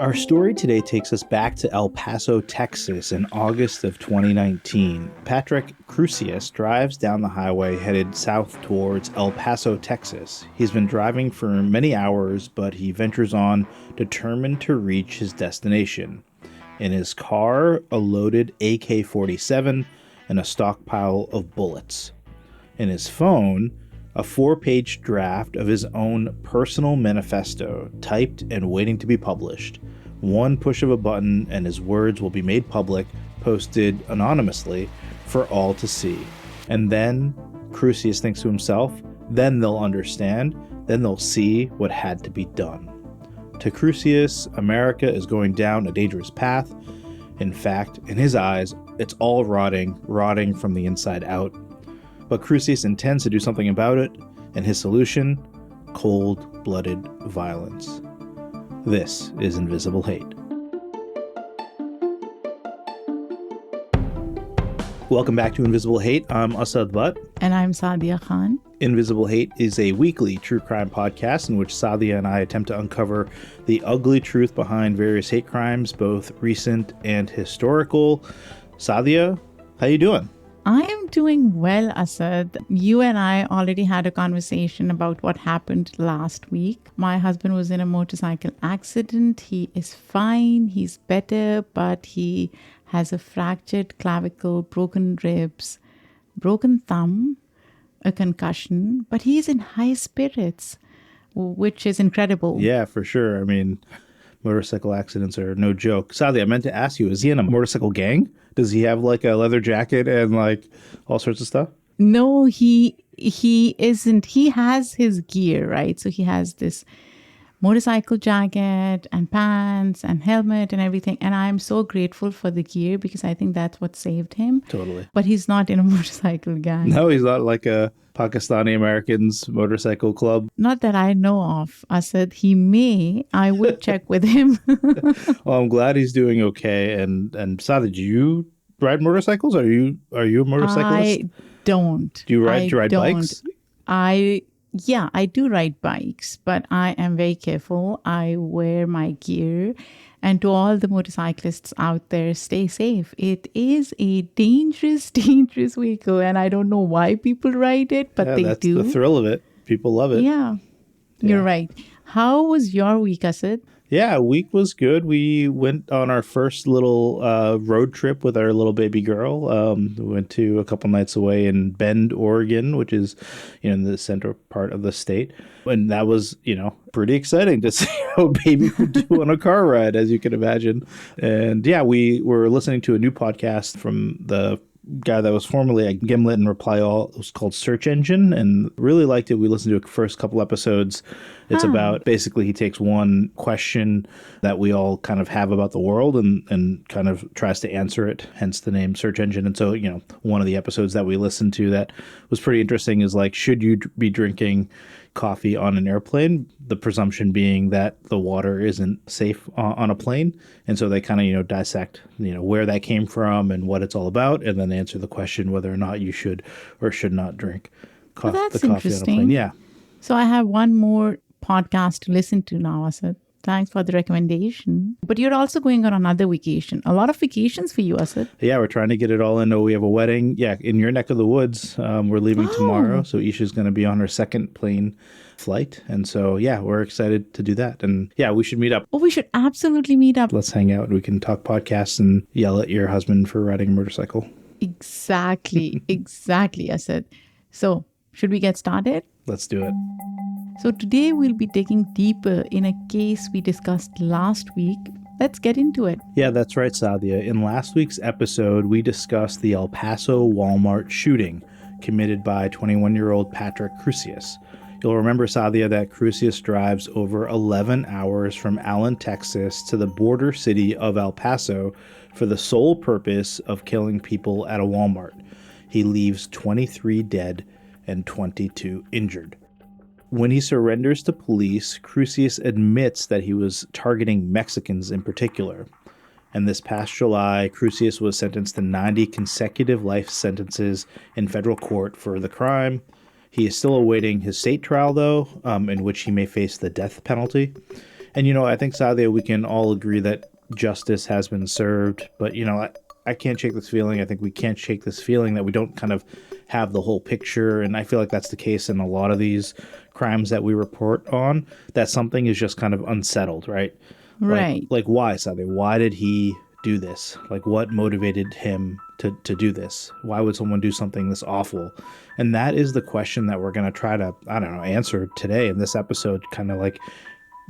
Our story today takes us back to El Paso, Texas in August of 2019. Patrick Crusius drives down the highway headed south towards El Paso, Texas. He's been driving for many hours, but he ventures on, determined to reach his destination. In his car, a loaded AK-47 and a stockpile of bullets. In his phone, a 4-page draft of his own personal manifesto, typed and waiting to be published. One push of a button and his words will be made public, posted anonymously for all to see. And then, Crusius thinks to himself, then they'll understand, then they'll see what had to be done. To Crusius, America is going down a dangerous path. In fact, in his eyes, it's all rotting from the inside out. But Crusius intends to do something about it, and his solution, cold-blooded violence. This is Invisible Hate. Welcome back to Invisible Hate. I'm Asad Butt. And I'm Saadia Khan. Invisible Hate is a weekly true crime podcast in which Saadia and I attempt to uncover the ugly truth behind various hate crimes, both recent and historical. Saadia, how you doing? I am doing well, Asad. You and I already had a conversation about what happened last week. My husband was in a motorcycle accident. He is fine. He's better, but he has a fractured clavicle, broken ribs, broken thumb, a concussion, but he's in high spirits, which is incredible. Yeah, for sure. I mean, motorcycle accidents are no joke. Saadia, I meant to ask you, is he in a motorcycle gang? Does he have like a leather jacket and like all sorts of stuff? No, he isn't. He has his gear, right? So he has this motorcycle jacket and pants and helmet and everything. And I'm so grateful for the gear because I think that's what saved him. Totally. But he's not in a motorcycle gang. No, he's not like a Pakistani Americans motorcycle club. Not that I know of. I said he may. I would check with him. Well, I'm glad he's doing okay. And Saadia, do you ride motorcycles? Are you a motorcyclist? I don't. Do you ride bikes? Yeah, I do ride bikes, but I am very careful. I wear my gear. And to all the motorcyclists out there, stay safe. It is a dangerous, dangerous vehicle. And I don't know why people ride it, but they that's do. The thrill of it. People love it. Yeah, you're right. How was your week, Asad? Yeah, week was good. We went on our first little road trip with our little baby girl. We went to a couple nights away in Bend, Oregon, which is, in the center part of the state. And that was, pretty exciting to see how baby would do on a car ride, as you can imagine. And yeah, we were listening to a new podcast from the guy that was formerly at Gimlet and Reply All. It was called Search Engine, and really liked it. We listened to the first couple episodes. It's about, basically, he takes one question that we all kind of have about the world and kind of tries to answer it, hence the name Search Engine. And so, one of the episodes that we listened to that was pretty interesting is like, should you be drinking coffee on an airplane? The presumption being that the water isn't safe on a plane. And so they kind of, dissect, where that came from and what it's all about, and then answer the question whether or not you should or should not drink the coffee on a plane. Yeah. So I have one more podcast to listen to now, Asad. Thanks for the recommendation. But you're also going on another vacation. A lot of vacations for you, Asad. Yeah, we're trying to get it all in. We have a wedding. Yeah, in your neck of the woods. We're leaving tomorrow. So Isha's going to be on her second plane flight. And so, yeah, we're excited to do that. And yeah, we should meet up. Oh, we should absolutely meet up. Let's hang out. We can talk podcasts and yell at your husband for riding a motorcycle. Exactly. Exactly, Asad. So, should we get started? Let's do it. So today we'll be digging deeper in a case we discussed last week. Let's get into it. Yeah, that's right, Saadia. In last week's episode, we discussed the El Paso Walmart shooting committed by 21-year-old Patrick Crusius. You'll remember, Saadia, that Crusius drives over 11 hours from Allen, Texas to the border city of El Paso for the sole purpose of killing people at a Walmart. He leaves 23 dead and 22 injured. When he surrenders to police, Crusius admits that he was targeting Mexicans in particular. And this past July, Crusius was sentenced to 90 consecutive life sentences in federal court for the crime. He is still awaiting his state trial, though, in which he may face the death penalty. And, I think, Saadia, we can all agree that justice has been served. But, I can't shake this feeling. I think we can't shake this feeling that we don't kind of have the whole picture. And I feel like that's the case in a lot of these crimes that we report on, that something is just kind of unsettled, right? Right. Like why, Saadia? Why did he do this? Like, what motivated him to do this? Why would someone do something this awful? And that is the question that we're going to try to, answer today in this episode, kind of like,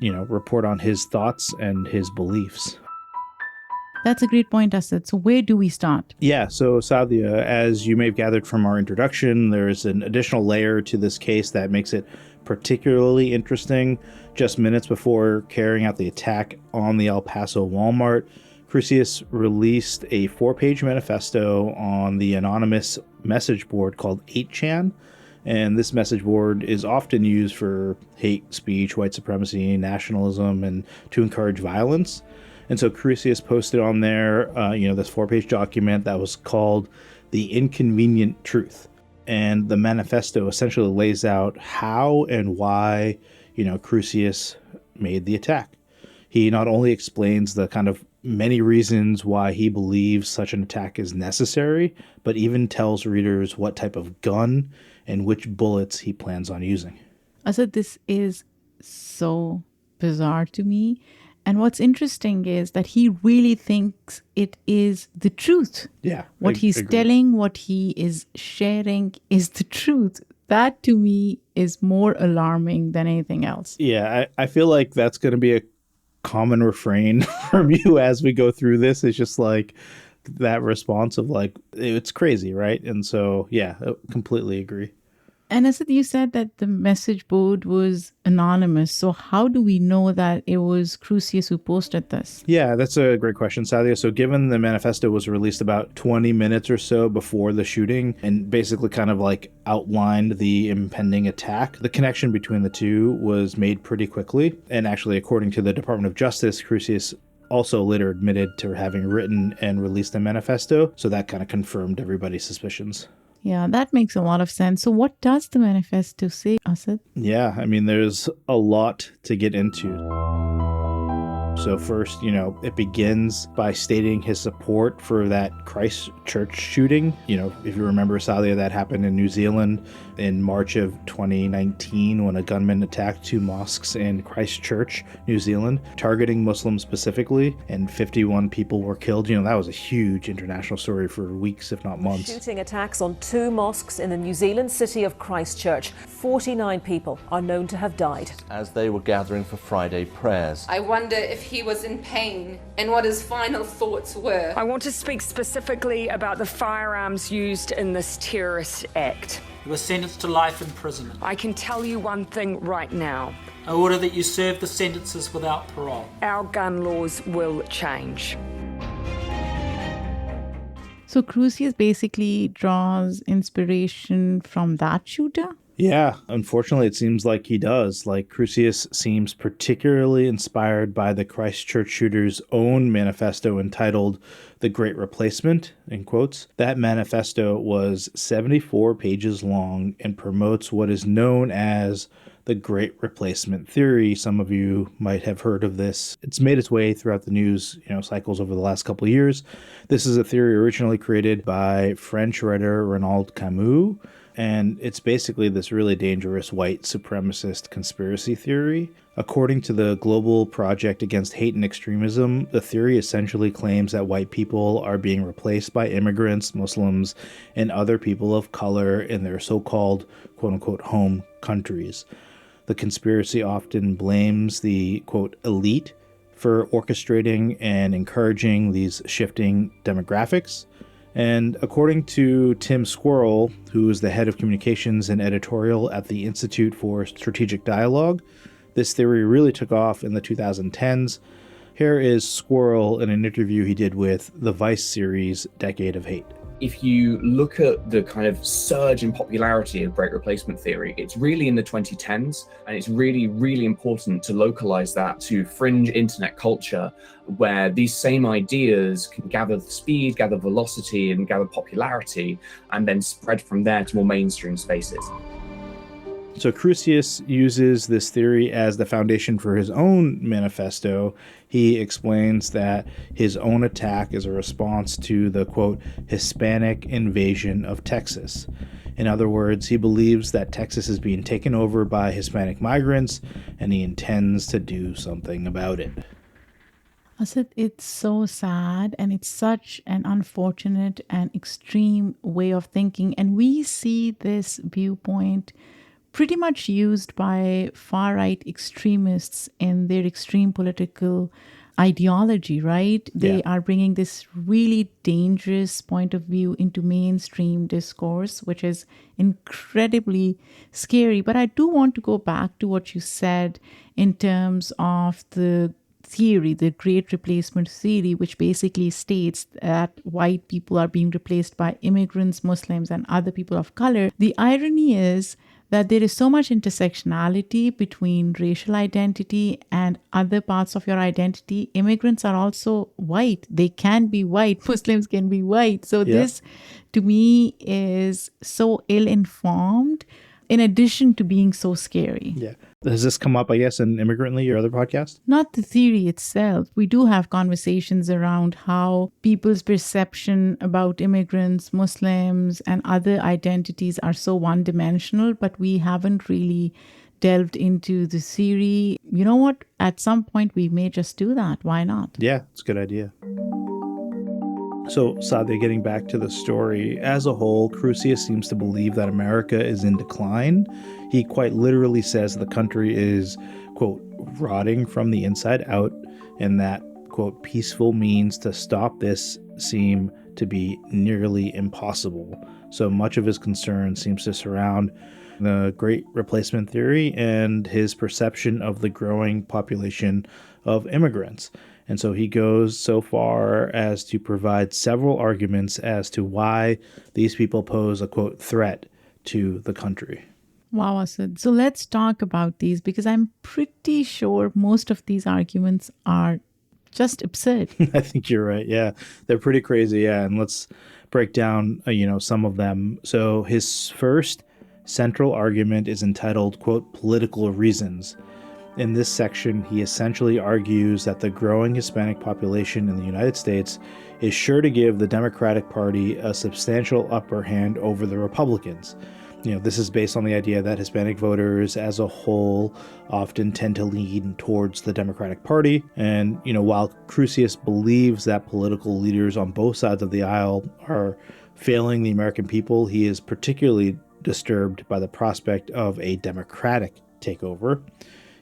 report on his thoughts and his beliefs. That's a great point, Asad. So where do we start? Yeah, so Saadia, as you may have gathered from our introduction, there's an additional layer to this case that makes it particularly interesting. Just minutes before carrying out the attack on the El Paso Walmart, Crusius released a 4-page manifesto on the anonymous message board called 8chan. And this message board is often used for hate speech, white supremacy, nationalism, and to encourage violence. And so Crusius posted on there, this 4-page document that was called The Inconvenient Truth. And the manifesto essentially lays out how and why, Crusius made the attack. He not only explains the kind of many reasons why he believes such an attack is necessary, but even tells readers what type of gun and which bullets he plans on using. Asad, this is so bizarre to me. And what's interesting is that he really thinks it is the truth. Yeah. What he's telling, what he is sharing is the truth. That to me is more alarming than anything else. Yeah, I feel like that's going to be a common refrain from you as we go through this. It's just like that response of like, it's crazy, right? And so, yeah, I completely agree. And Asad, you said that the message board was anonymous. So how do we know that it was Crusius who posted this? Yeah, that's a great question, Saadia. So given the manifesto was released about 20 minutes or so before the shooting and basically kind of like outlined the impending attack, the connection between the two was made pretty quickly. And actually, according to the Department of Justice, Crusius also later admitted to having written and released a manifesto. So that kind of confirmed everybody's suspicions. Yeah, that makes a lot of sense. So what does the manifesto say, Asad? Yeah, there's a lot to get into. So first, it begins by stating his support for that Christchurch shooting. If you remember, Saadia, that happened in New Zealand in March of 2019 when a gunman attacked 2 mosques in Christchurch, New Zealand, targeting Muslims specifically, and 51 people were killed. That was a huge international story for weeks, if not months. Shooting attacks on 2 mosques in the New Zealand city of Christchurch. 49 people are known to have died. As they were gathering for Friday prayers. I wonder if he was in pain and what his final thoughts were. I want to speak specifically about the firearms used in this terrorist act. You were sentenced to life imprisonment. I can tell you one thing right now. I order that you serve the sentences without parole. Our gun laws will change. So Crusius basically draws inspiration from that shooter? Yeah, unfortunately, it seems like he does. Like, Crusius seems particularly inspired by the Christchurch shooter's own manifesto entitled The Great Replacement, in quotes. That manifesto was 74 pages long and promotes what is known as the Great Replacement theory. Some of you might have heard of this. It's made its way throughout the news, cycles over the last couple of years. This is a theory originally created by French writer Renaud Camus, and it's basically this really dangerous white supremacist conspiracy theory. According to the Global Project Against Hate and Extremism, the theory essentially claims that white people are being replaced by immigrants, Muslims, and other people of color in their so-called quote-unquote home countries. The conspiracy often blames the quote elite for orchestrating and encouraging these shifting demographics. And according to Tim Squirrel, who is the head of communications and editorial at the Institute for Strategic Dialogue, this theory really took off in the 2010s. Here is Squirrel in an interview he did with the Vice series Decade of Hate. If you look at the kind of surge in popularity of Great Replacement theory, it's really in the 2010s, and it's really, really important to localize that to fringe internet culture, where these same ideas can gather speed, gather velocity, and gather popularity, and then spread from there to more mainstream spaces. So Crusius uses this theory as the foundation for his own manifesto. He explains that his own attack is a response to the, quote, Hispanic invasion of Texas. In other words, he believes that Texas is being taken over by Hispanic migrants, and he intends to do something about it. Asad, it's so sad, and it's such an unfortunate and extreme way of thinking. And we see this viewpoint pretty much used by far-right extremists in their extreme political ideology, right? They are bringing this really dangerous point of view into mainstream discourse, which is incredibly scary. But I do want to go back to what you said in terms of the theory, the great replacement theory, which basically states that white people are being replaced by immigrants, Muslims, and other people of color. The irony is that there is so much intersectionality between racial identity and other parts of your identity. Immigrants are also white. They can be white. Muslims can be white. So this, to me, is so ill-informed, in addition to being so scary. Yeah. Has this come up, I guess, in Immigrantly, your other podcast? Not the theory itself. We do have conversations around how people's perception about immigrants, Muslims, and other identities are so one-dimensional, but we haven't really delved into the theory. You know what? At some point, we may just do that. Why not? Yeah, it's a good idea. So, Saadia, getting back to the story, as a whole, Crusius seems to believe that America is in decline. He quite literally says the country is, quote, rotting from the inside out, and that, quote, peaceful means to stop this seem to be nearly impossible. So much of his concern seems to surround the Great Replacement Theory and his perception of the growing population of immigrants. And so he goes so far as to provide several arguments as to why these people pose a, quote, threat to the country. Wow, Asad. So let's talk about these, because I'm pretty sure most of these arguments are just absurd. I think you're right. Yeah, they're pretty crazy. Yeah, and let's break down, some of them. So his first central argument is entitled, quote, political reasons. In this section, he essentially argues that the growing Hispanic population in the United States is sure to give the Democratic Party a substantial upper hand over the Republicans. This is based on the idea that Hispanic voters as a whole often tend to lean towards the Democratic Party. And, while Crusius believes that political leaders on both sides of the aisle are failing the American people, he is particularly disturbed by the prospect of a Democratic takeover.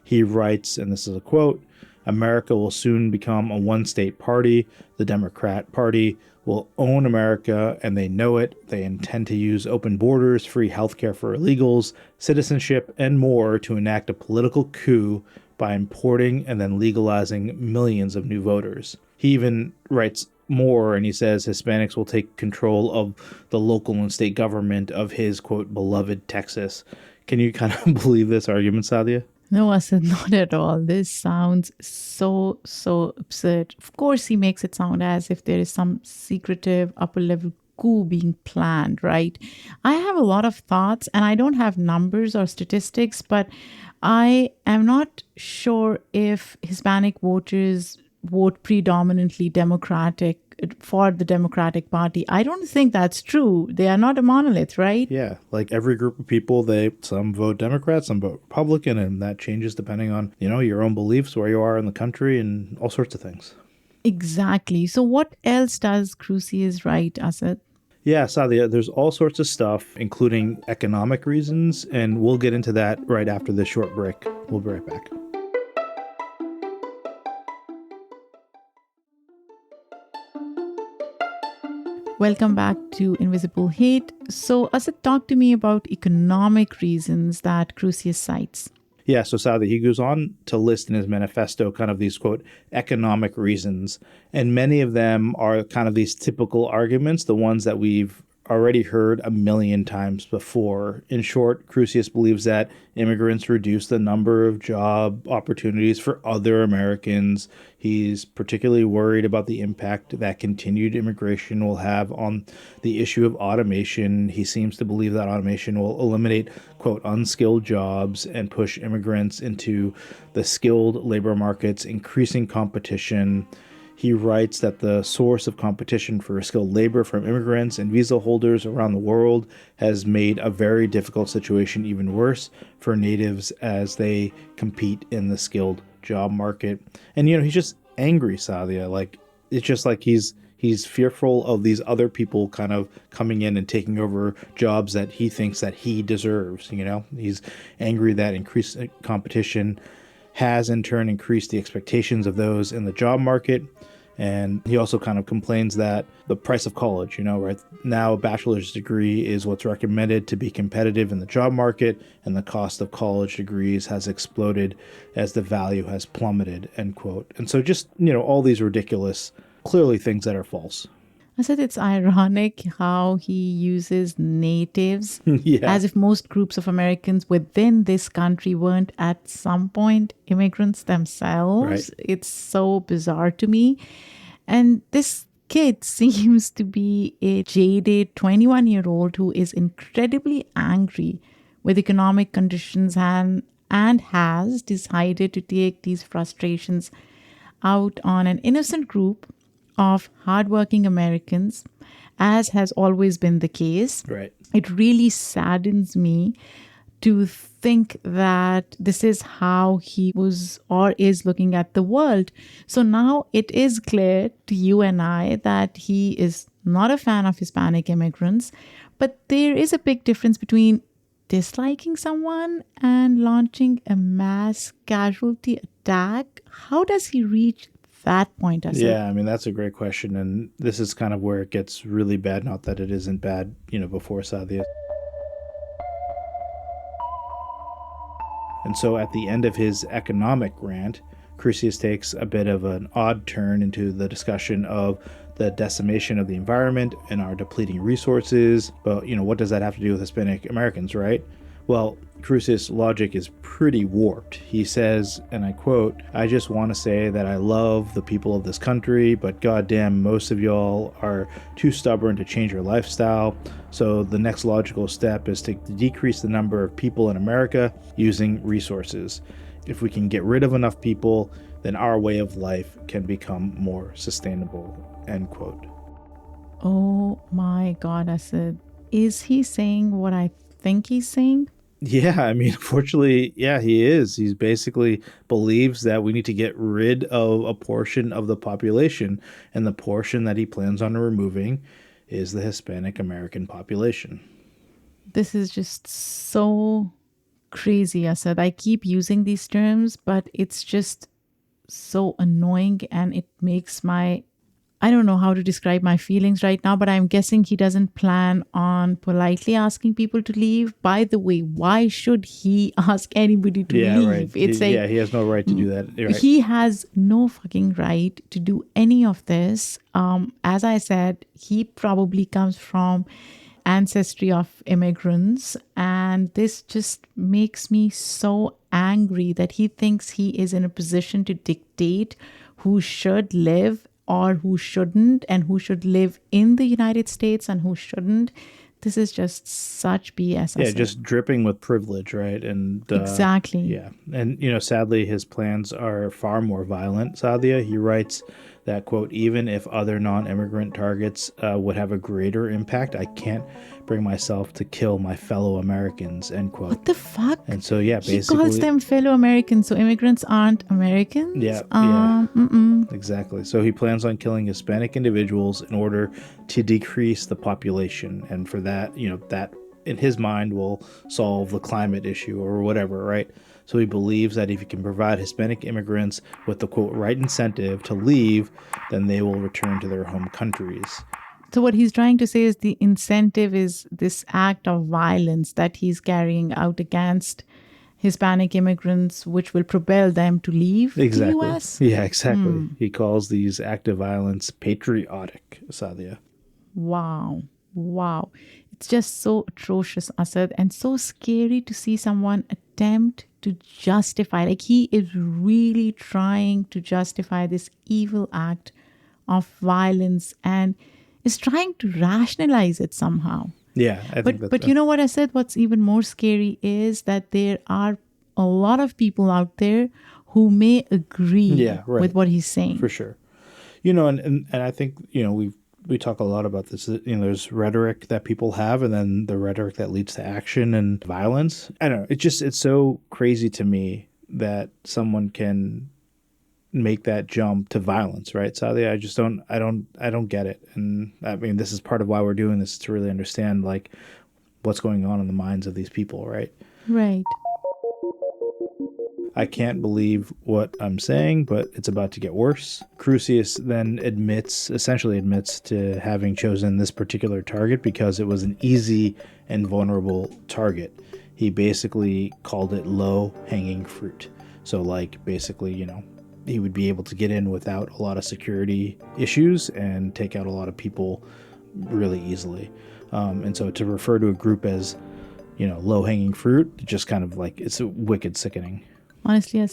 He writes, and this is a quote, America will soon become a one-state party. The Democrat Party will own America, and they know it. They intend to use open borders, free healthcare for illegals, citizenship, and more to enact a political coup by importing and then legalizing millions of new voters. He even writes more, and he says Hispanics will take control of the local and state government of his, quote, beloved Texas. Can you kind of believe this argument, Saadia? No, Asad, not at all. This sounds so absurd. Of course, he makes it sound as if there is some secretive upper-level coup being planned, right? I have a lot of thoughts, and I don't have numbers or statistics, but I am not sure if Hispanic voters vote predominantly Democratic for the Democratic Party. I don't think that's true. They are not a monolith, right? Yeah, like every group of people, some vote Democrat, some vote Republican, and that changes depending on, your own beliefs, where you are in the country, and all sorts of things. Exactly. So what else does Crusius write, Asad? Yeah, Saadia, there's all sorts of stuff, including economic reasons, and we'll get into that right after this short break. We'll be right back. Welcome back to Invisible Hate. So, Asad, talk to me about economic reasons that Crusius cites. Yeah, so Saadia, he goes on to list in his manifesto kind of these, quote, economic reasons. And many of them are kind of these typical arguments, the ones that we've already heard a million times before. In short, Crusius believes that immigrants reduce the number of job opportunities for other Americans. He's particularly worried about the impact that continued immigration will have on the issue of automation. He seems to believe that automation will eliminate, quote, unskilled jobs and push immigrants into the skilled labor markets, increasing competition. He writes that the source of competition for skilled labor from immigrants and visa holders around the world has made a very difficult situation even worse for natives as they compete in the skilled job market. And, he's just angry, Saadia. Like, it's just like he's fearful of these other people kind of coming in and taking over jobs that he thinks that he deserves. He's angry that increased competition has in turn increased the expectations of those in the job market. And he also kind of complains that the price of college, right now, a bachelor's degree is what's recommended to be competitive in the job market, and the cost of college degrees has exploded as the value has plummeted, end quote. And so just, all these ridiculous, clearly things that are false. I said it's ironic how he uses natives as if most groups of Americans within this country weren't at some point immigrants themselves. Right. It's so bizarre to me. And this kid seems to be a jaded 21-year-old who is incredibly angry with economic conditions and has decided to take these frustrations out on an innocent group of hardworking Americans, as has always been the case. Right. It really saddens me to think that this is how he was or is looking at the world. So now it is clear to you and I that he is not a fan of Hispanic immigrants, but there is a big difference between disliking someone and launching a mass casualty attack. How does he reach that point? Yeah, I mean, that's a great question. And this is kind of where it gets really bad. Not that it isn't bad, before Saadia. And so at the end of his economic rant, Crusius takes a bit of an odd turn into the discussion of the decimation of the environment and our depleting resources. But, what does that have to do with Hispanic Americans, right? Well, Crusius' logic is pretty warped. He says, and I quote, "I just want to say that I love the people of this country, but goddamn, most of y'all are too stubborn to change your lifestyle. So the next logical step is to decrease the number of people in America using resources. If we can get rid of enough people, then our way of life can become more sustainable," end quote. Oh my God, Asad. Is he saying what I think he's saying? Yeah, I mean, unfortunately, yeah, he is. He basically believes that we need to get rid of a portion of the population, and the portion that he plans on removing is the Hispanic American population. This is just so crazy, Asad. I keep using these terms, but it's just so annoying, and it makes I don't know how to describe my feelings right now, but I'm guessing he doesn't plan on politely asking people to leave. By the way, why should he ask anybody to leave? Right. It's he has no right to do that. Right. He has no fucking right to do any of this. As I said, he probably comes from ancestry of immigrants, and this just makes me so angry that he thinks he is in a position to dictate who should live or who shouldn't, and who should live in the United States and who shouldn't. This is just such BS. Yeah, just dripping with privilege, right? And exactly. Yeah. And, sadly, his plans are far more violent, Saadia. He writes that, quote, "Even if other non-immigrant targets would have a greater impact, I can't bring myself to kill my fellow Americans," end quote. What the fuck? And so, yeah, basically... He calls them fellow Americans, so immigrants aren't Americans? Yeah, exactly. So he plans on killing Hispanic individuals in order to decrease the population. And for that, that in his mind will solve the climate issue or whatever, right? So he believes that if he can provide Hispanic immigrants with the, quote, right incentive to leave, then they will return to their home countries. So what he's trying to say is the incentive is this act of violence that he's carrying out against Hispanic immigrants, which will propel them to leave the U.S.? Yeah, exactly. He calls these acts of violence patriotic, Saadia. Wow. Wow. It's just so atrocious, Asad, and so scary to see someone attempt to justify. Like, he is really trying to justify this evil act of violence and is trying to rationalize it somehow. Yeah, I think But you know what I said? What's even more scary is that there are a lot of people out there who may agree Yeah, right. with what he's saying. For sure. And I think, we talk a lot about this. There's rhetoric that people have, and then the rhetoric that leads to action and violence. I don't know. It's so crazy to me that someone can make that jump to violence, right, Saadia? I don't get it. And I mean, this is part of why we're doing this, to really understand like what's going on in the minds of these people, right? Right. I can't believe what I'm saying, but it's about to get worse. Crusius then essentially admits to having chosen this particular target because it was an easy and vulnerable target. He basically called it low-hanging fruit. So basically, he would be able to get in without a lot of security issues and take out a lot of people really easily. And so to refer to a group as, low-hanging fruit, just kind of it's wicked sickening. Honestly,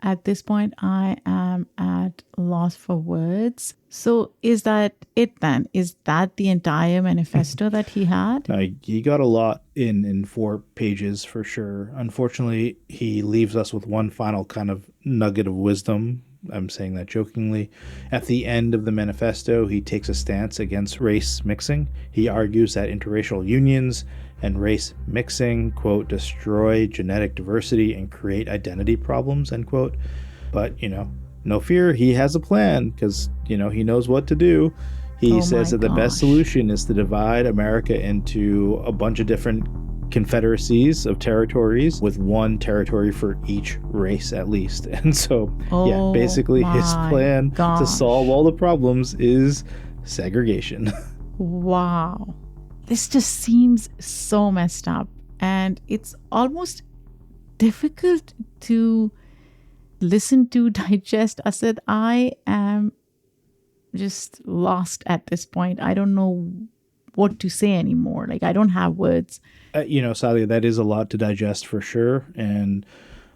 at this point, I am at loss for words. So is that it then? Is that the entire manifesto that he had? He got a lot in 4 pages for sure. Unfortunately, he leaves us with one final kind of nugget of wisdom. I'm saying that jokingly. At the end of the manifesto, he takes a stance against race mixing. He argues that interracial unions and race mixing, quote, destroy genetic diversity and create identity problems, end quote. But, no fear, he has a plan because, he knows what to do. He says that the best solution is to divide America into a bunch of different confederacies of territories with one territory for each race at least. And so, basically his plan to solve all the problems is segregation. Wow. This just seems so messed up, and it's almost difficult to listen to, digest. Asad, I am just lost at this point. I don't know what to say anymore. I don't have words. Saadia, that is a lot to digest for sure. And,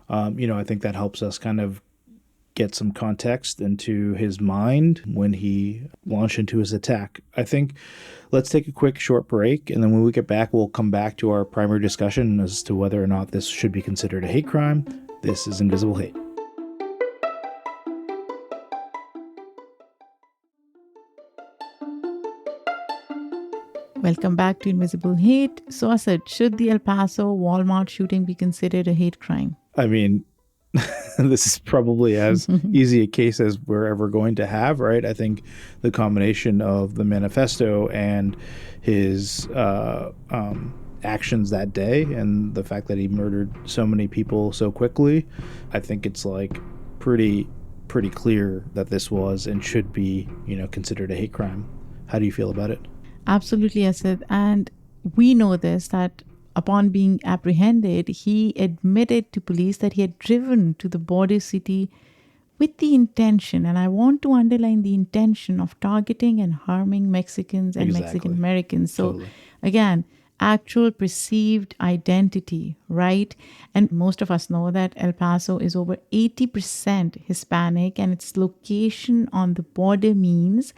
I think that helps us kind of get some context into his mind when he launched into his attack. I think let's take a quick short break, and then when we get back, we'll come back to our primary discussion as to whether or not this should be considered a hate crime. This is Invisible Hate. Welcome back to Invisible Hate. So, Asad, should the El Paso Walmart shooting be considered a hate crime? I mean, this is probably as easy a case as we're ever going to have, right? I think the combination of the manifesto and his actions that day and the fact that he murdered so many people so quickly, I think it's pretty clear that this was and should be, considered a hate crime. How do you feel about it? Absolutely, Asad. And we know this, that upon being apprehended, he admitted to police that he had driven to the border city with the intention, and I want to underline the intention, of targeting and harming Mexicans and Mexican Americans. So totally. Again, actual perceived identity, right? And most of us know that El Paso is over 80% Hispanic, and its location on the border means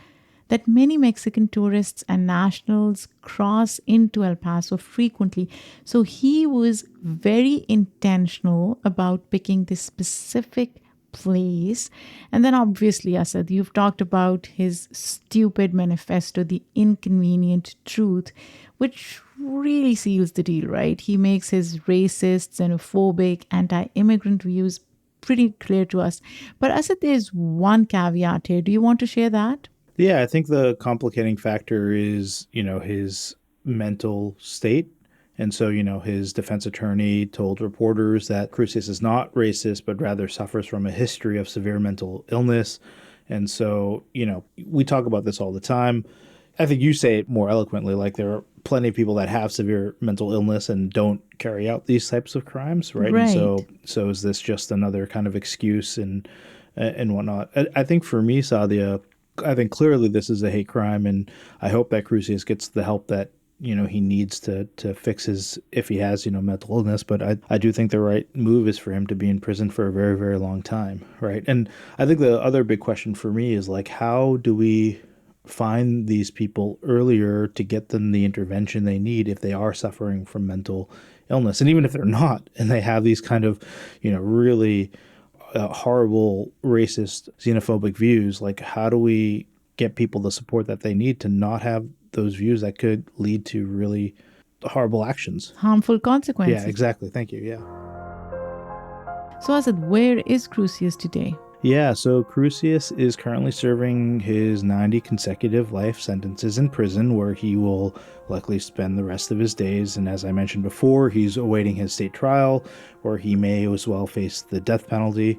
that many Mexican tourists and nationals cross into El Paso frequently. So he was very intentional about picking this specific place. And then obviously, Asad, you've talked about his stupid manifesto, The Inconvenient Truth, which really seals the deal, right? He makes his racist, xenophobic, anti-immigrant views pretty clear to us. But Asad, there's one caveat here. Do you want to share that? Yeah, I think the complicating factor is, his mental state. And so, his defense attorney told reporters that Crusius is not racist, but rather suffers from a history of severe mental illness. And so, we talk about this all the time. I think you say it more eloquently, there are plenty of people that have severe mental illness and don't carry out these types of crimes, right? Right. And so is this just another kind of excuse and whatnot? I think for me, Saadia, I think clearly this is a hate crime, and I hope that Crusius gets the help that he needs to fix his, if he has, mental illness. But I do think the right move is for him to be in prison for a very, very long time, right? And I think the other big question for me is like, how do we find these people earlier to get them the intervention they need if they are suffering from mental illness? And even if they're not, and they have these kind of, really horrible, racist, xenophobic views, like how do we get people the support that they need to not have those views that could lead to really horrible actions? Harmful consequences. Yeah, exactly. Thank you. Yeah. So Asad, where is Crusius today? Yeah, so Crusius is currently serving his 90 consecutive life sentences in prison, where he will likely spend the rest of his days. And as I mentioned before, he's awaiting his state trial, where he may as well face the death penalty.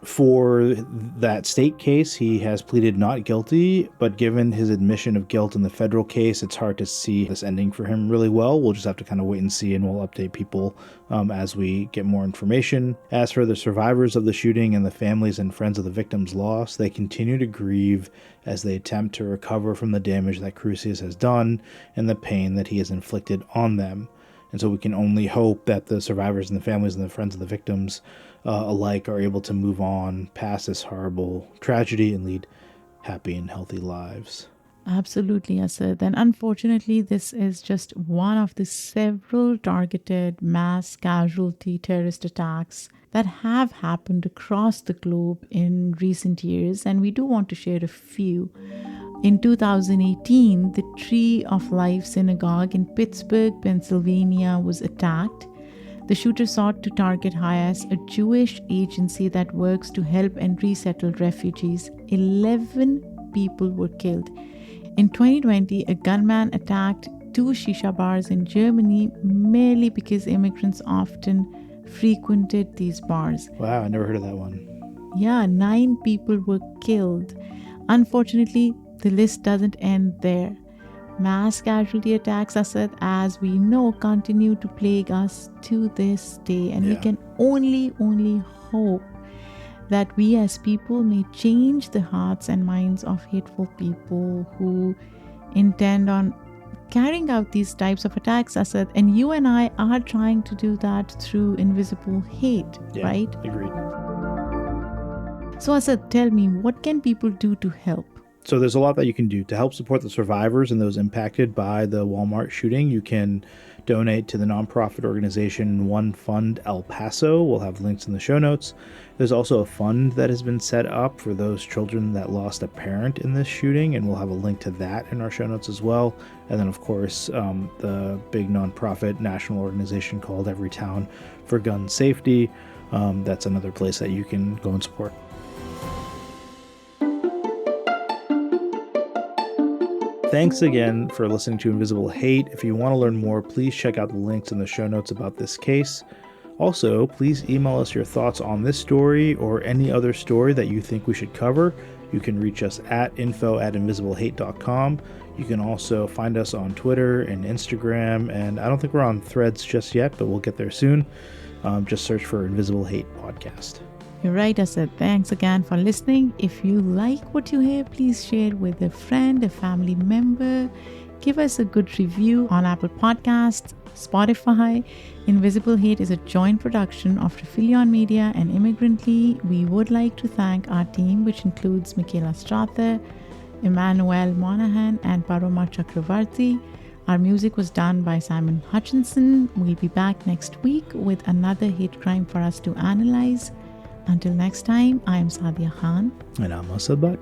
For that state case, he has pleaded not guilty, but given his admission of guilt in the federal case, it's hard to see this ending for him really well. We'll just have to kind of wait and see, and we'll update people as we get more information. As for the survivors of the shooting and the families and friends of the victims lost, they continue to grieve as they attempt to recover from the damage that Crusius has done and the pain that he has inflicted on them. And so we can only hope that the survivors and the families and the friends of the victims alike are able to move on past this horrible tragedy and lead happy and healthy lives. Absolutely, Asad. And unfortunately, this is just one of the several targeted mass casualty terrorist attacks that have happened across the globe in recent years. And we do want to share a few. In 2018, the Tree of Life Synagogue in Pittsburgh, Pennsylvania was attacked. The shooter sought to target Hayas, a Jewish agency that works to help and resettle refugees. 11 people were killed. In 2020, a gunman attacked 2 shisha bars in Germany merely because immigrants often frequented these bars. Wow, I never heard of that one. Yeah, 9 people were killed. Unfortunately, the list doesn't end there. Mass casualty attacks, Asad, as we know, continue to plague us to this day. And we can only hope that we as people may change the hearts and minds of hateful people who intend on carrying out these types of attacks, Asad. And you and I are trying to do that through invisible hate, right? Agreed. So Asad, tell me, what can people do to help? So there's a lot that you can do to help support the survivors and those impacted by the Walmart shooting. You can donate to the nonprofit organization One Fund El Paso. We'll have links in the show notes. There's also a fund that has been set up for those children that lost a parent in this shooting, and we'll have a link to that in our show notes as well. And then, of course, the big nonprofit national organization called Every Town for Gun Safety. That's another place that you can go and support. Thanks again for listening to Invisible Hate. If you want to learn more, please check out the links in the show notes about this case. Also, please email us your thoughts on this story or any other story that you think we should cover. You can reach us at info@invisiblehate.com. You can also find us on Twitter and Instagram, and I don't think we're on Threads just yet, but we'll get there soon. Just search for Invisible Hate Podcast. You're right, Asad. Thanks again for listening. If you like what you hear, please share it with a friend, a family member. Give us a good review on Apple Podcasts, Spotify. Invisible Hate is a joint production of Refilion Media and Immigrantly. We would like to thank our team, which includes Michaela Strother, Emmanuel Monahan, and Paroma Chakravarti. Our music was done by Simon Hutchinson. We'll be back next week with another hate crime for us to analyze. Until next time, I am Saadia Khan. And I'm Asad Butt.